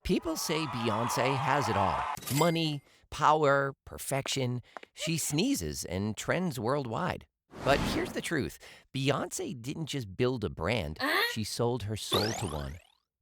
People say Beyoncé has it all: money, power, perfection. She sneezes and trends worldwide. But here's the truth: Beyoncé didn't just build a brand, she sold her soul to one.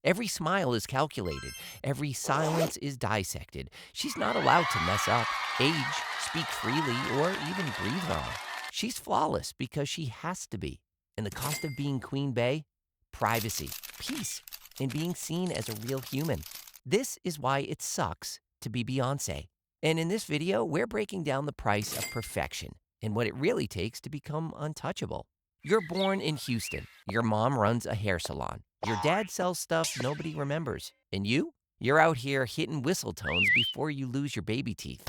Every smile is calculated, every silence is dissected. She's not allowed to mess up, age, speak freely, or even breathe wrong. She's flawless because she has to be. And the cost of being Queen Bey? Privacy, peace, and being seen as a real human. This is why it sucks to be Beyoncé. And in this video, we're breaking down the price of perfection and what it really takes to become untouchable. You're born in Houston. Your mom runs a hair salon. Your dad sells stuff nobody remembers. And you? You're out here hitting whistle tones before you lose your baby teeth.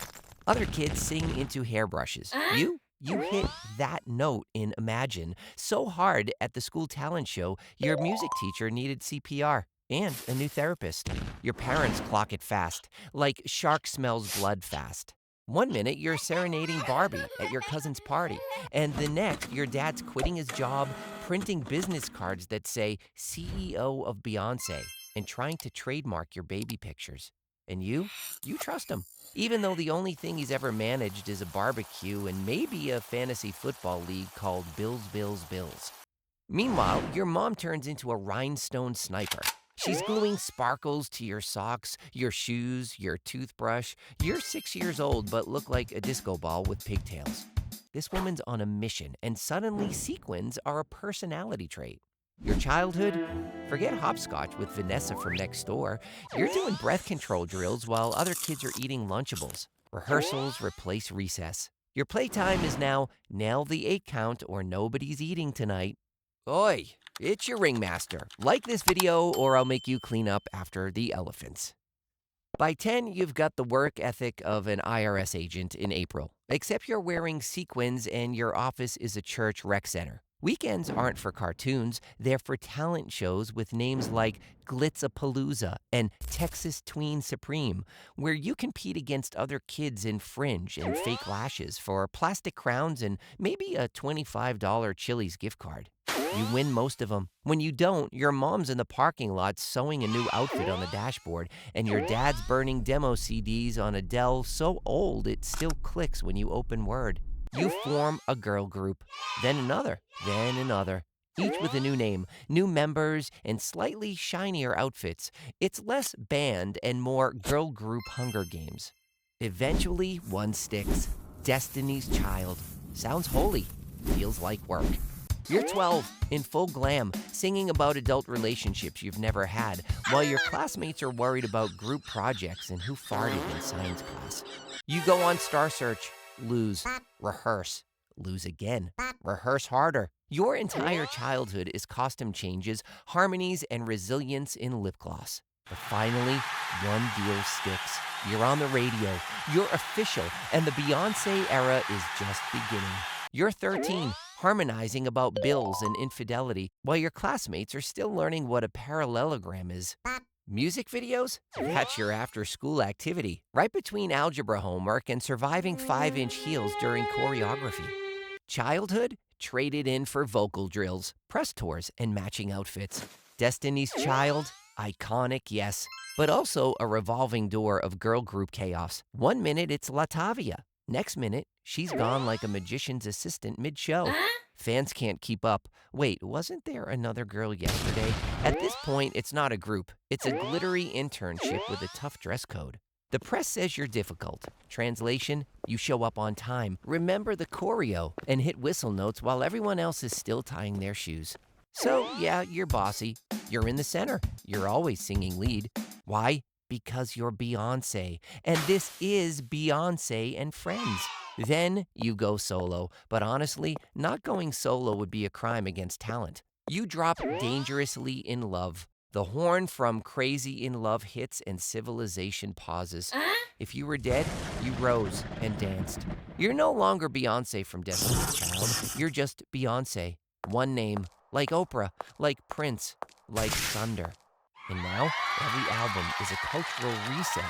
Other kids sing into hairbrushes. You hit that note in Imagine so hard at the school talent show, your music teacher needed CPR and a new therapist. Your parents clock it fast, like shark smells blood fast. One minute you're serenading Barbie at your cousin's party, and the next your dad's quitting his job, printing business cards that say CEO of Beyonce, and trying to trademark your baby pictures. And you trust him, even though the only thing he's ever managed is a barbecue and maybe a fantasy football league called Bills. Meanwhile, your mom turns into a rhinestone sniper. She's gluing sparkles to your socks, your shoes, your toothbrush. You're 6 years old but look like a disco ball with pigtails. This woman's on a mission, and suddenly sequins are a personality trait. Your childhood? Forget hopscotch with Vanessa from next door. You're doing breath control drills while other kids are eating Lunchables. Rehearsals replace recess. Your playtime is now nail the 8 count or nobody's eating tonight. Oi, it's your ringmaster. Like this video or I'll make you clean up after the elephants. By 10, you've got the work ethic of an IRS agent in April, except you're wearing sequins and your office is a church rec center. Weekends aren't for cartoons, they're for talent shows with names like Glitzapalooza and Texas Tween Supreme, where you compete against other kids in fringe and fake lashes for plastic crowns and maybe a $25 Chili's gift card. You win most of them. When you don't, your mom's in the parking lot sewing a new outfit on the dashboard, and your dad's burning demo CDs on a Dell so old it still clicks when you open Word. You form a girl group, then another, each with a new name, new members, and slightly shinier outfits. It's less band and more girl group Hunger Games. Eventually, one sticks. Destiny's Child. Sounds holy. Feels like work. You're 12, in full glam, singing about adult relationships you've never had, while your classmates are worried about group projects and who farted in science class. You go on Star Search. Lose. Rehearse. Lose again. Rehearse harder. Your entire childhood is costume changes, harmonies, and resilience in lip gloss. But finally, one deal sticks. You're on the radio. You're official, and the Beyoncé era is just beginning. You're 13, harmonizing about bills and infidelity, while your classmates are still learning what a parallelogram is. Music videos? That's your after-school activity, right between algebra homework and surviving 5-inch heels during choreography. Childhood? Traded in for vocal drills, press tours, and matching outfits. Destiny's Child? Iconic, yes, but also a revolving door of girl group chaos. One minute it's Latavia. Next minute, she's gone like a magician's assistant mid-show. Fans can't keep up. Wait, wasn't there another girl yesterday? At this point, it's not a group. It's a glittery internship with a tough dress code. The press says you're difficult. Translation, you show up on time, remember the choreo, and hit whistle notes while everyone else is still tying their shoes. So, yeah, you're bossy. You're in the center. You're always singing lead. Why? Because you're Beyoncé, and this is Beyoncé and Friends. Then you go solo, but honestly, not going solo would be a crime against talent. You drop Dangerously in Love. The horn from Crazy in Love hits and civilization pauses. If you were dead, you rose and danced. You're no longer Beyoncé from Destiny's Child. You're just Beyoncé. One name, like Oprah, like Prince, like Thunder. And now, every album is a cultural reset.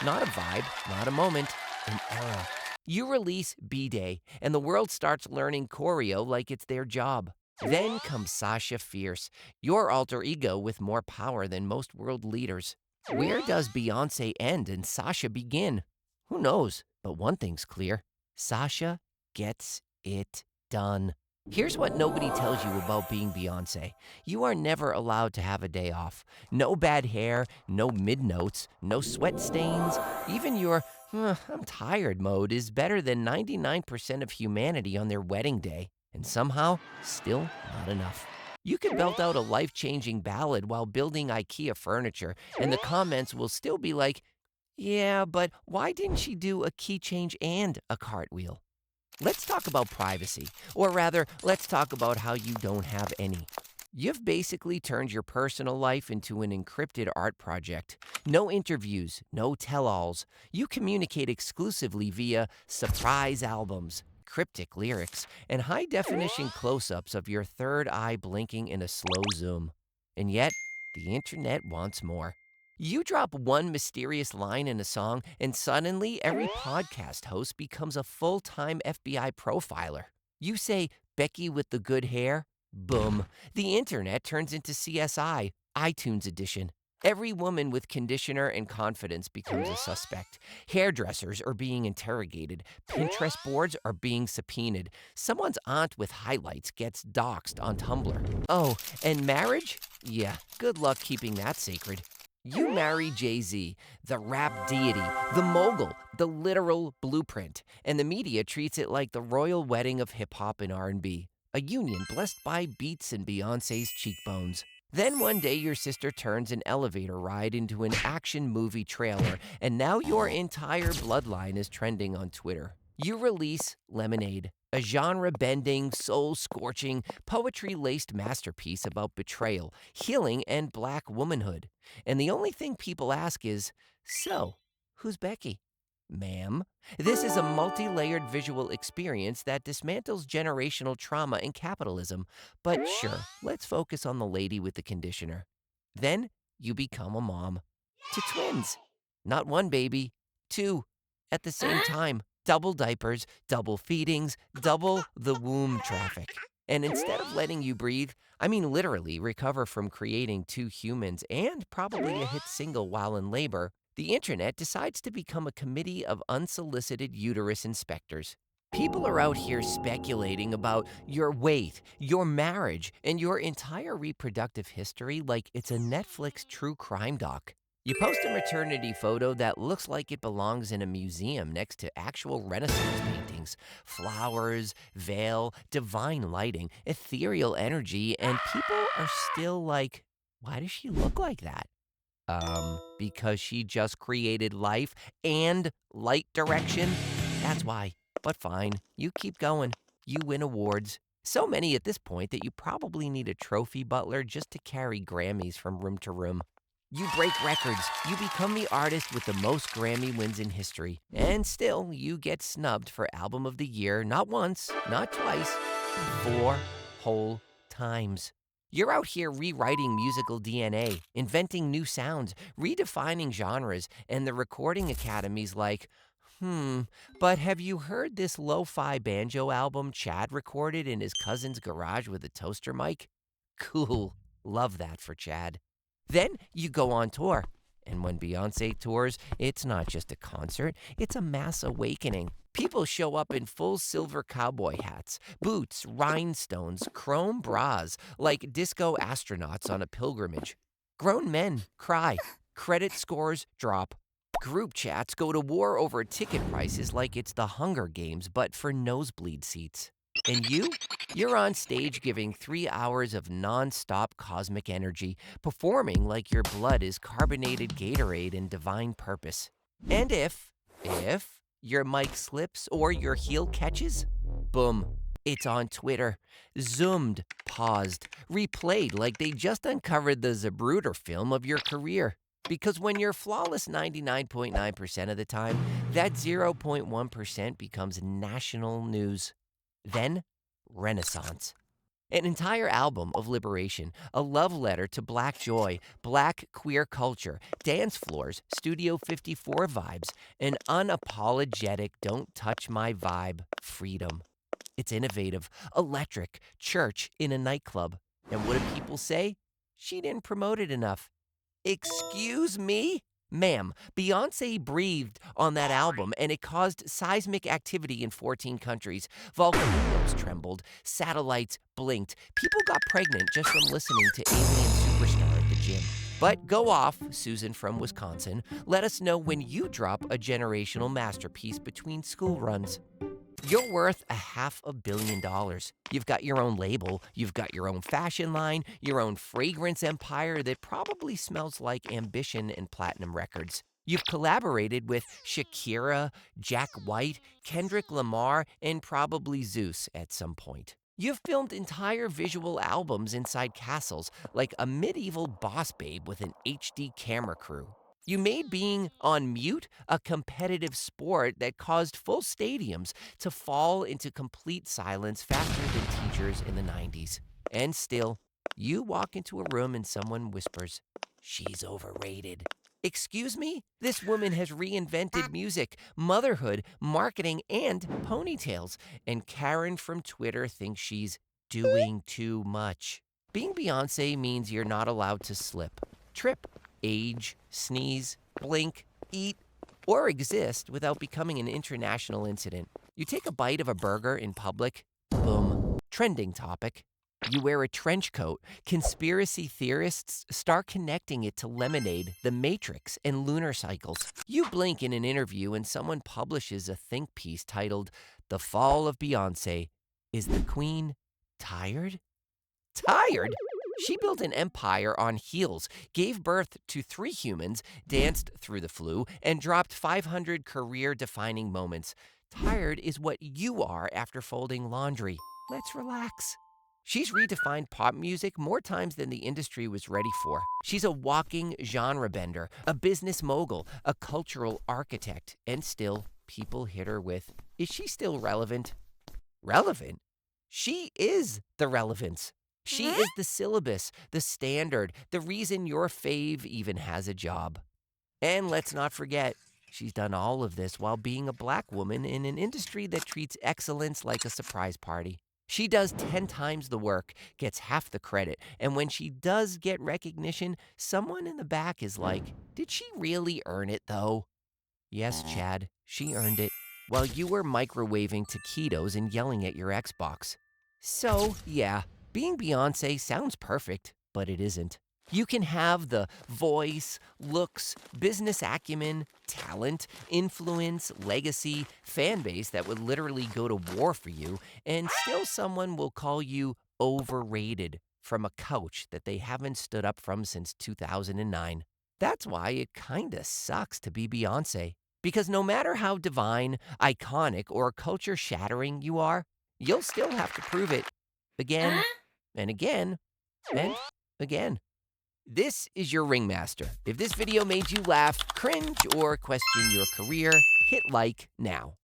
Not a vibe, not a moment, an era. You release B-Day, and the world starts learning choreo like it's their job. Then comes Sasha Fierce, your alter ego with more power than most world leaders. Where does Beyoncé end and Sasha begin? Who knows? But one thing's clear: Sasha gets it done. Here's what nobody tells you about being Beyoncé: you are never allowed to have a day off. No bad hair, no mid notes, no sweat stains. Even your I'm tired mode is better than 99% of humanity on their wedding day. And somehow, still not enough. You can belt out a life changing ballad while building IKEA furniture, and the comments will still be like, yeah, but why didn't she do a key change and a cartwheel? Let's talk about privacy, or rather, let's talk about how you don't have any. You've basically turned your personal life into an encrypted art project. No interviews, no tell-alls. You communicate exclusively via surprise albums, cryptic lyrics, and high-definition close-ups of your third eye blinking in a slow zoom. And yet, the internet wants more. You drop one mysterious line in a song, and suddenly every podcast host becomes a full-time FBI profiler. You say, Becky with the good hair? Boom. The internet turns into CSI, iTunes edition. Every woman with conditioner and confidence becomes a suspect. Hairdressers are being interrogated. Pinterest boards are being subpoenaed. Someone's aunt with highlights gets doxxed on Tumblr. Oh, and marriage? Yeah, good luck keeping that sacred. You marry Jay-Z, the rap deity, the mogul, the literal blueprint, and the media treats it like the royal wedding of hip-hop and R&B, a union blessed by beats and Beyoncé's cheekbones. Then one day your sister turns an elevator ride into an action movie trailer, and now your entire bloodline is trending on Twitter. You release Lemonade, a genre-bending, soul-scorching, poetry-laced masterpiece about betrayal, healing, and black womanhood. And the only thing people ask is, so, who's Becky? Ma'am, this is a multi-layered visual experience that dismantles generational trauma and capitalism. But sure, let's focus on the lady with the conditioner. Then you become a mom. To twins. Not one baby, two at the same time. Double diapers, double feedings, double the womb traffic. And instead of letting you breathe, I mean literally recover from creating two humans and probably a hit single while in labor, the internet decides to become a committee of unsolicited uterus inspectors. People are out here speculating about your weight, your marriage, and your entire reproductive history like it's a Netflix true crime doc. You post a maternity photo that looks like it belongs in a museum next to actual Renaissance paintings. Flowers, veil, divine lighting, ethereal energy, and people are still like, why does she look like that? Because she just created life and light direction? That's why. But fine, you keep going. You win awards. So many at this point that you probably need a trophy butler just to carry Grammys from room to room. You break records. You become the artist with the most Grammy wins in history. And still, you get snubbed for Album of the Year not once, not twice, 4 whole times. You're out here rewriting musical DNA, inventing new sounds, redefining genres, and the Recording Academy's like, but have you heard this lo-fi banjo album Chad recorded in his cousin's garage with a toaster mic? Cool. Love that for Chad. Then you go on tour. And when Beyoncé tours, it's not just a concert, it's a mass awakening. People show up in full silver cowboy hats, boots, rhinestones, chrome bras, like disco astronauts on a pilgrimage. Grown men cry. Credit scores drop. Group chats go to war over ticket prices like it's the Hunger Games, but for nosebleed seats. And you're on stage giving 3 hours of nonstop cosmic energy, performing like your blood is carbonated Gatorade and divine purpose. And if your mic slips or your heel catches, boom, it's on Twitter, zoomed, paused, replayed like they just uncovered the Zapruder film of your career. Because when you're flawless 99.9% of the time, that 0.1% becomes national news. Then, Renaissance. An entire album of liberation, a love letter to black joy, black queer culture, dance floors, Studio 54 vibes, an unapologetic don't touch my vibe freedom. It's innovative, electric, church in a nightclub. And what do people say? She didn't promote it enough. Excuse me? Ma'am, Beyoncé breathed on that album and it caused seismic activity in 14 countries. Volcanoes trembled, satellites blinked. People got pregnant just from listening to Alien Superstar at the gym. But go off, Susan from Wisconsin. Let us know when you drop a generational masterpiece between school runs. You're worth $500 million. You've got your own label, you've got your own fashion line, your own fragrance empire that probably smells like ambition and platinum records. You've collaborated with Shakira, Jack White, Kendrick Lamar, and probably Zeus at some point. You've filmed entire visual albums inside castles, like a medieval boss babe with an HD camera crew. You made being on mute a competitive sport that caused full stadiums to fall into complete silence faster than teachers in the 90s. And still, you walk into a room and someone whispers, "She's overrated." Excuse me? This woman has reinvented music, motherhood, marketing, and ponytails. And Karen from Twitter thinks she's doing too much. Being Beyoncé means you're not allowed to slip, trip, age, sneeze, blink, eat, or exist without becoming an international incident. You take a bite of a burger in public, boom, trending topic. You wear a trench coat, conspiracy theorists start connecting it to Lemonade, The Matrix, and lunar cycles. You blink in an interview and someone publishes a think piece titled, "The Fall of Beyoncé. Is the Queen tired?" Tired? She built an empire on heels, gave birth to 3 humans, danced through the flu, and dropped 500 career-defining moments. Tired is what you are after folding laundry. Let's relax. She's redefined pop music more times than the industry was ready for. She's a walking genre bender, a business mogul, a cultural architect, and still, people hit her with, is she still relevant? Relevant? She is the relevance. She is the syllabus, the standard, the reason your fave even has a job. And let's not forget, she's done all of this while being a black woman in an industry that treats excellence like a surprise party. She does 10 times the work, gets half the credit, and when she does get recognition, someone in the back is like, did she really earn it though? Yes, Chad, she earned it, while you were microwaving taquitos and yelling at your Xbox. So, yeah, being Beyoncé sounds perfect, but it isn't. You can have the voice, looks, business acumen, talent, influence, legacy, fan base that would literally go to war for you, and still someone will call you overrated from a couch that they haven't stood up from since 2009. That's why it kinda sucks to be Beyoncé. Because no matter how divine, iconic, or culture-shattering you are, you'll still have to prove it again and again and again. This is your Ringmaster. If this video made you laugh, cringe, or question your career, hit like now.